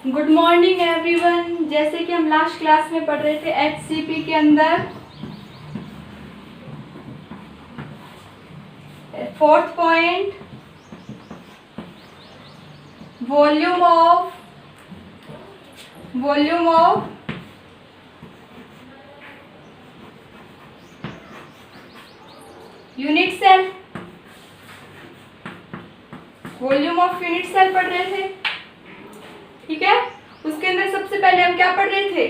Good morning everyone. जैसे कि हम लास्ट क्लास में पढ़ रहे थे एचसीपी के अंदर fourth point volume of unit cell पढ़ रहे थे। ठीक है, उसके अंदर सबसे पहले हम क्या पढ़ रहे थे?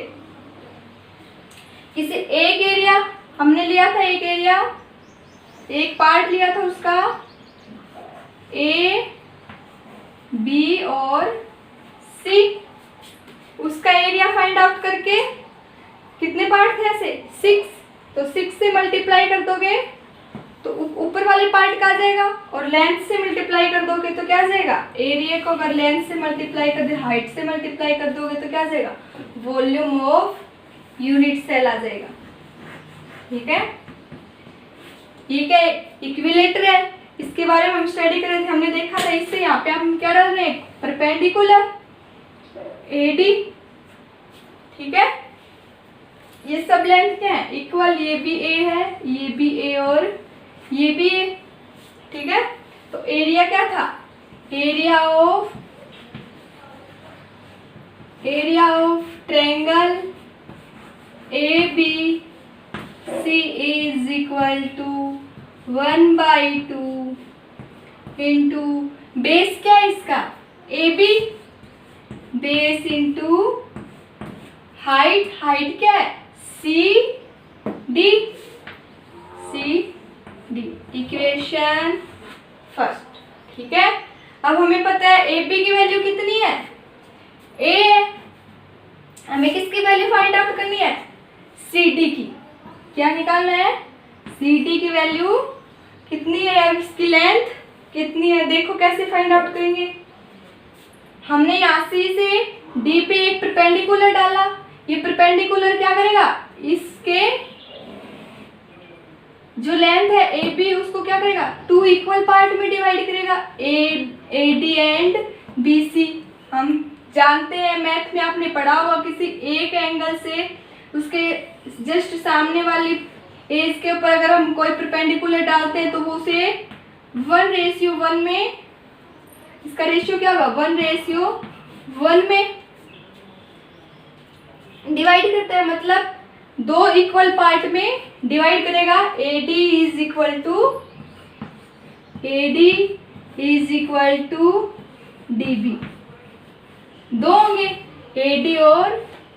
किसी एक एरिया हमने लिया था, एक पार्ट लिया था उसका ए बी और सी। उसका एरिया फाइंड आउट करके कितने पार्ट थे ऐसे? 6। तो 6 से मल्टीप्लाई कर दोगे तो ऊपर वाले पार्ट का आ जाएगा, और लेंथ से मल्टीप्लाई कर दोगे तो क्या आ जाएगा? एरिया को अगर लेंथ से मल्टीप्लाई कर दे, हाइट से मल्टीप्लाई कर दोगे तो क्या आ जाएगा? वॉल्यूम ऑफ यूनिट सेल आ जाएगा। ठीक है, ये क्या इक्विलेटर है, इसके बारे में हम स्टडी कर रहे थे। हमने देखा था इससे यहाँ पे हम क्या डाल रहे हैं? Perpendicular AD. ठीक है, ये सब लेंथ क्या है? इक्वल। ये भी ए है, ये भी ए और ये भी ए। ठीक है, तो एरिया क्या था? Area of triangle A B C is equal to 1/2 into base क्या है इसका? A B, base into height क्या है? C D. Equation first. ठीक है, अब हमें पता है ए बी की वैल्यू कितनी है? ए है। हमें किसकी वैल्यू फाइंड आउट करनी है? सी डी की। क्या निकालना है? सी डी की वैल्यू कितनी है? अब इसकी लेंथ कितनी है? देखो कैसे फाइंड आउट करेंगे। हमने यहाँ सी से डी पे एक परपेंडिकुलर डाला। ये परपेंडिकुलर क्या करेगा? इसके जो लेंथ है ए बी उसको क्या करेगा? 2 इक्वल पार्ट में डिवाइड करेगा, A D and B C. हम जानते हैं, मैथ में आपने पढ़ा होगा, किसी एक एंगल से उसके जस्ट सामने वाली एज के ऊपर अगर हम कोई परपेंडिकुलर डालते हैं तो वो उसे 1:1 में, इसका रेशियो क्या होगा? 1:1 में डिवाइड करता है। मतलब 2 इक्वल पार्ट में डिवाइड करेगा। AD is equal to DB। दो होंगे, AD और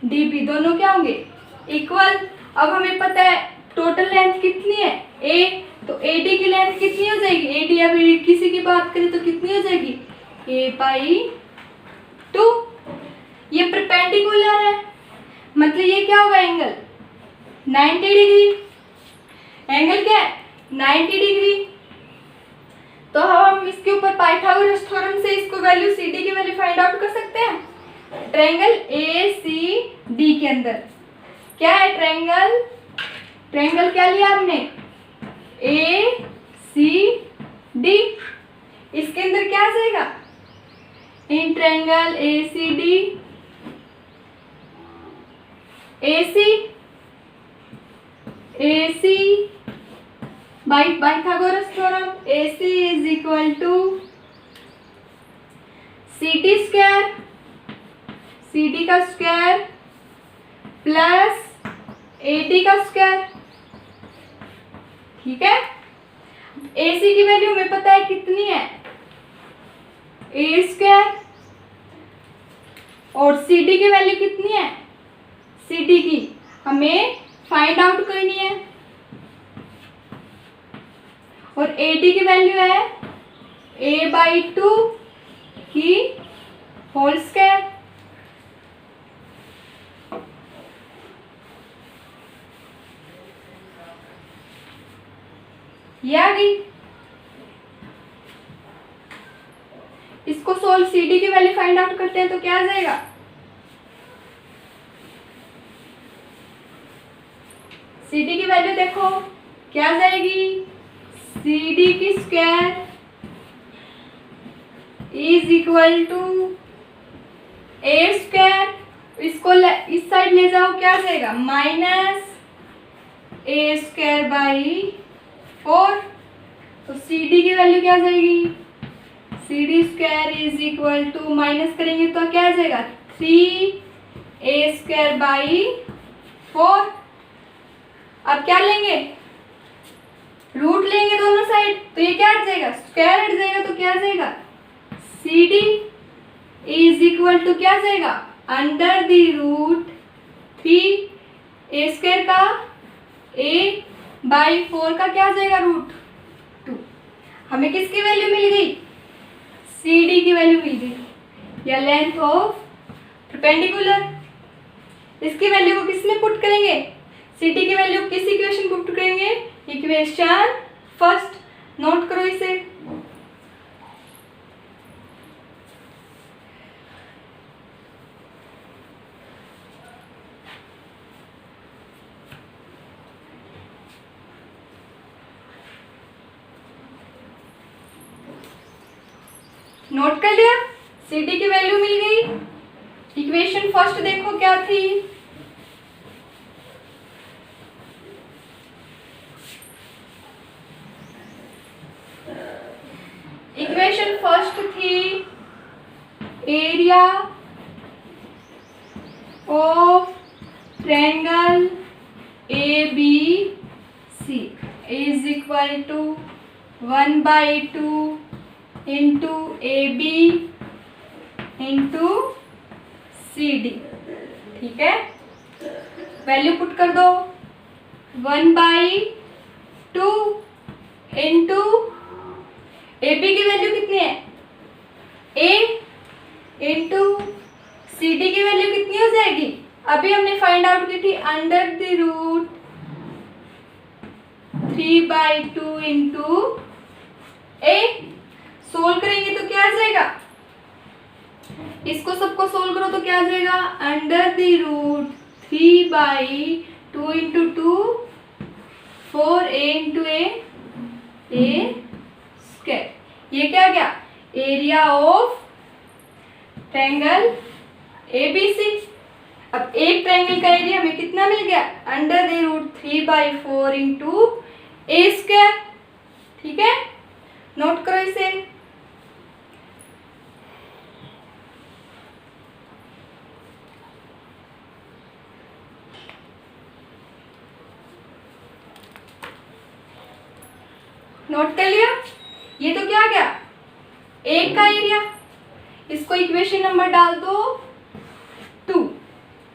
DB दोनों क्या होंगे? इक्वल। अब हमें पता है टोटल लेंथ कितनी है? A। तो AD की लेंथ कितनी हो जाएगी? AD अभी किसी की बात करें तो कितनी हो जाएगी? A/2। ये परपेंडिकुलर है, मतलब ये क्या होगा? Angle 90 degree. एंगल क्या है? 90 डिग्री। तो हम इसके ऊपर पाइथागोरस थ्योरम से इसको वैल्यू सी डी की वैल्यू फाइंड आउट कर सकते हैं। ट्रायंगल ए सी डी के अंदर क्या है? ट्रायंगल क्या लिया हमने? A C D. इसके अंदर क्या आ जाएगा? In triangle A C D AC by Pythagoras theorem, AC is equal to CD square, CD का स्क्वायर प्लस AD का स्क्वायर। ठीक है, AC की वैल्यू हमें पता है कितनी है? A² और CD की वैल्यू कितनी है? CD की हमें फाइंड आउट करनी है, और AD की वैल्यू है A/2 की होल स्क्वायर। ये आ गई। इसको सोल्व CD की वैल्यू फाइंड आउट करते हैं तो क्या आ जाएगा? CD की वैल्यू देखो क्या आ जाएगी? CD की square is equal to A square, इसको इस साइड ले जाओ, क्या आ जाएगा माइनस ए स्क्वायर बाई 4। तो सी डी की वैल्यू क्या आ जाएगी, C D square is equal to, minus करेंगे तो क्या आ जाएगा 3 ए स्क्वायर बाई 4। अब क्या लेंगे, रूट लेंगे दोनों साइड, तो ये क्या हट जाएगा, स्क्वायर हट जाएगा, तो क्या आ जाएगा C D is equal to क्या आ जाएगा under the root 3 A square का ए बाई 4 का क्या आ जाएगा रूट 2। हमें किसकी वैल्यू मिल गई, सी डी की वैल्यू मिल गई, या लेंथ ऑफ परपेंडिकुलर। इसकी वैल्यू को किसमें पुट करेंगे, सी डी की वैल्यू किस इक्वेशन पुट करेंगे, इक्वेशन फर्स्ट। नोट करो इसे, नोट कर लिया, सी डी की वैल्यू मिल गई। इक्वेशन फर्स्ट देखो क्या थी, इक्वेशन फर्स्ट थी area of triangle A B C is equal to 1/2 into A B into C D. ठीक है, वैल्यू पुट कर दो, 1/2 इंटू ए बी की वैल्यू कितनी है ए, इंटू सी डी की वैल्यू कितनी हो जाएगी, अभी हमने फाइंड आउट की थी under the root 3/2 into A. Solve करेंगे तो क्या आ जाएगा, इसको सबको सोल्व करो तो क्या आ जाएगा under the root 3/2 into 2 4a into A square. ये क्या आ गया एरिया ऑफ ट्रायंगल एबीसी। अब एक ट्रायंगल का एरिया हमें कितना मिल गया under the root 3/4 into A square. ठीक है, नोट करो इसे, नोट कर लिया। ये तो क्या आ गया एक का एरिया, इसको इक्वेशन नंबर डाल दो 2।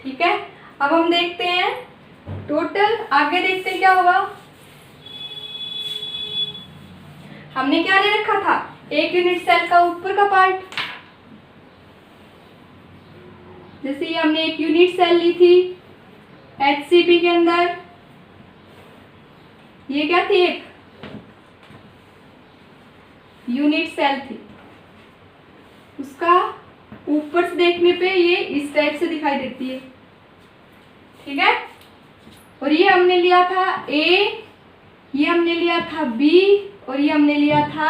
ठीक है, अब हम देखते हैं टोटल, आगे देखते हैं क्या होगा। हमने क्या ले रखा था, एक यूनिट सेल का ऊपर का पार्ट, जैसे ये हमने एक यूनिट सेल ली थी HCP के अंदर, ये क्या थी एक यूनिट सेल थी, उसका ऊपर से देखने पे ये इस टाइप से दिखाई देती है। ठीक है, और ये हमने लिया था ए, ये हमने लिया था बी, और ये हमने लिया था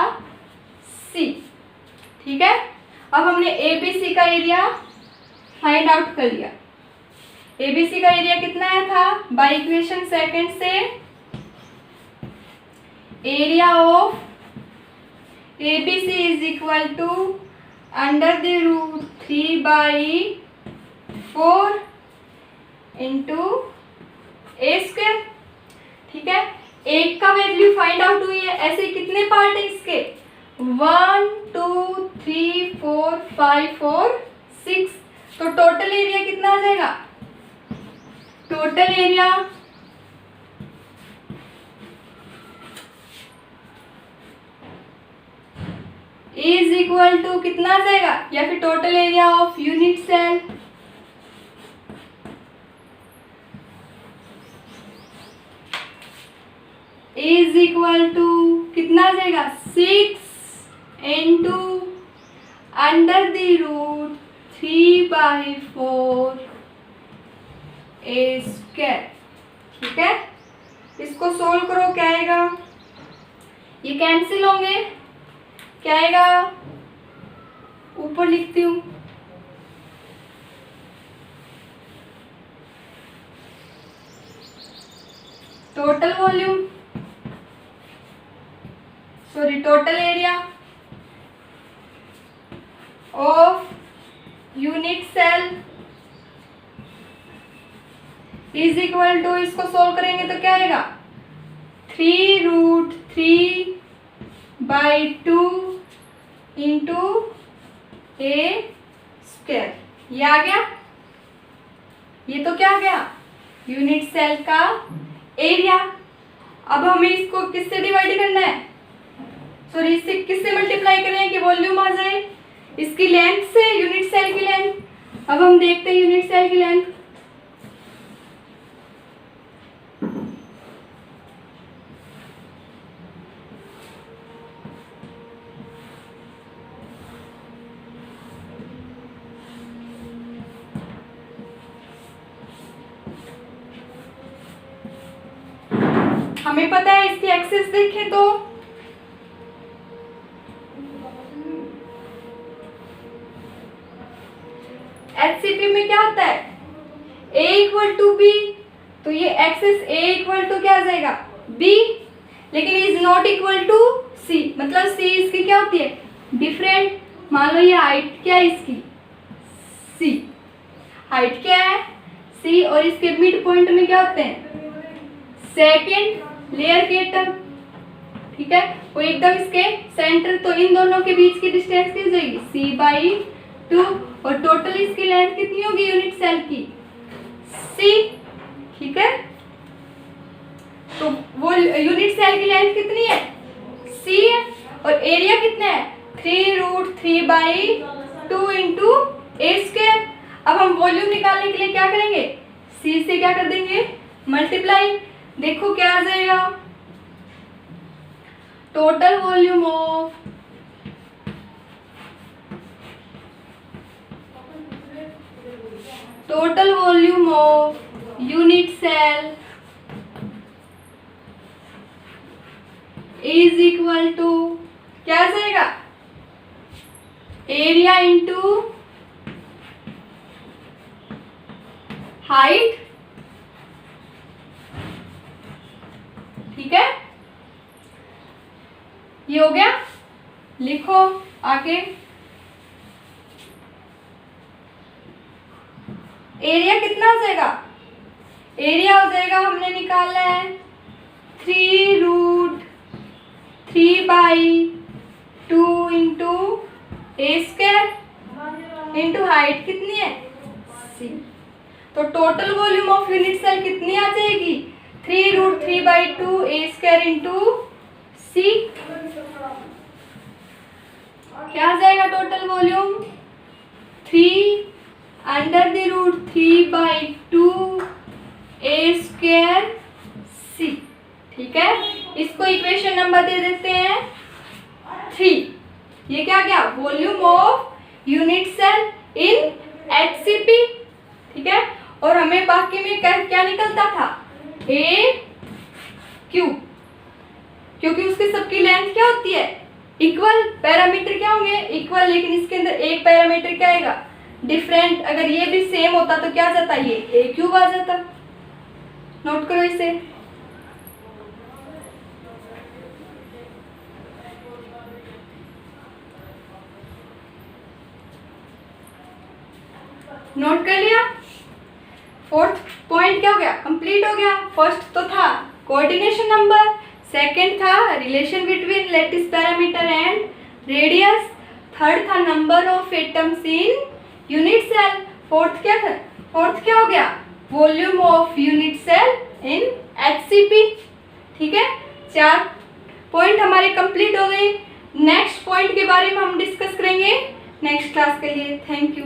सी। ठीक है, अब हमने एबीसी का एरिया फाइंड आउट कर लिया। एबीसी का एरिया कितना आया था, बाय इक्वेशन सेकंड से area of ABC is equal to under the root 3/4 into a square। ठीक है, एक का वैल्यू फाइंड आउट हुई है, ऐसे कितने पार्ट है इसके 1 2 3 4 5 और 6, तो टोटल एरिया कितना आ जाएगा, total area is equal to कितना आ जाएगा, या फिर total area of unit cell is equal to कितना आ जाएगा 6 into under the root 3/4 A square. ठीक है, इसको सोल्व करो, क्या आएगा, ये कैंसिल होंगे, क्या आएगा, ऊपर लिखती हूँ volume, sorry total area of unit cell is equal to, इसको सोल्व करेंगे तो क्या आएगा 3√3/2 इंटू ए स्क्वायर। ये आ गया, ये तो क्या आ गया यूनिट सेल का एरिया। अब हमें इसको किससे डिवाइड करना है, सॉरी इससे किससे मल्टीप्लाई करें कि वॉल्यूम आ जाए, इसकी लेंथ से, यूनिट सेल की लेंथ। अब हम देखते हैं यूनिट सेल की लेंथ। हमें पता है इसकी एक्सेस देखें तो HCP में क्या होता है A इक्वल टू बी, तो ये एक्सेस A इक्वल टू क्या आ जाएगा B, लेकिन is not equal to C, मतलब C इसकी क्या होती है डिफरेंट। मान लो ये हाइट क्या है इसकी C, हाइट क्या है C, और इसके मिड पॉइंट में क्या होते हैं सेकेंड लेयर के टर्म, ठीक है, वो एकदम इसके सेंटर, तो इन दोनों के बीच की डिस्टेंस कितनी हो जाएगी C/2, और टोटल इसकी लेंथ कितनी होगी यूनिट सेल की C, ठीक है। तो वो यूनिट सेल की लेंथ कितनी है C है, और एरिया कितना है 3√3/2 इंटू ए स्क्वायर। अब हम वॉल्यूम निकालने के लिए क्या करेंगे C से क्या कर देंगे मल्टीप्लाई। देखो क्या आ जाएगा total volume of unit cell is equal to क्या आ जाएगा एरिया इंटू हाइट, ठीक है। ये हो गया, लिखो आगे एरिया कितना हो जाएगा, एरिया हो जाएगा हमने निकाला है 3√3/2 into A square into height कितनी है C। तो total volume of unit cell कितनी आ जाएगी 3√3/2 ए स्क्वायर इंटू C। क्या आ जाएगा टोटल वॉल्यूम 3√3/2 ए स्क्वायर C, ठीक है। इसको इक्वेशन नंबर दे देते हैं 3। ये क्या गया volume of unit cell in HCP, ठीक है। और हमें बाकी में क्या निकलता था AQ, क्योंकि उसके सबकी लेंथ क्या होती है इक्वल, पैरामीटर क्या होंगे इक्वल, लेकिन इसके अंदर एक पैरामीटर क्या आएगा डिफरेंट। अगर ये भी सेम होता तो क्या जाता ये AQ आ जाता। नोट करो इसे। नोट कर लिया। फोर्थ पॉइंट क्या हो गया कंप्लीट हो गया। फर्स्ट तो था कोऑर्डिनेशन नंबर, सेकंड था relation between lattice parameter and radius, third था number of atoms in unit cell, fourth क्या था, फोर्थ क्या हो गया volume of unit cell in HCP, ठीक है। 4 पॉइंट हमारे कंप्लीट हो गए। नेक्स्ट पॉइंट के बारे में हम डिस्कस करेंगे नेक्स्ट क्लास के लिए। Thank you.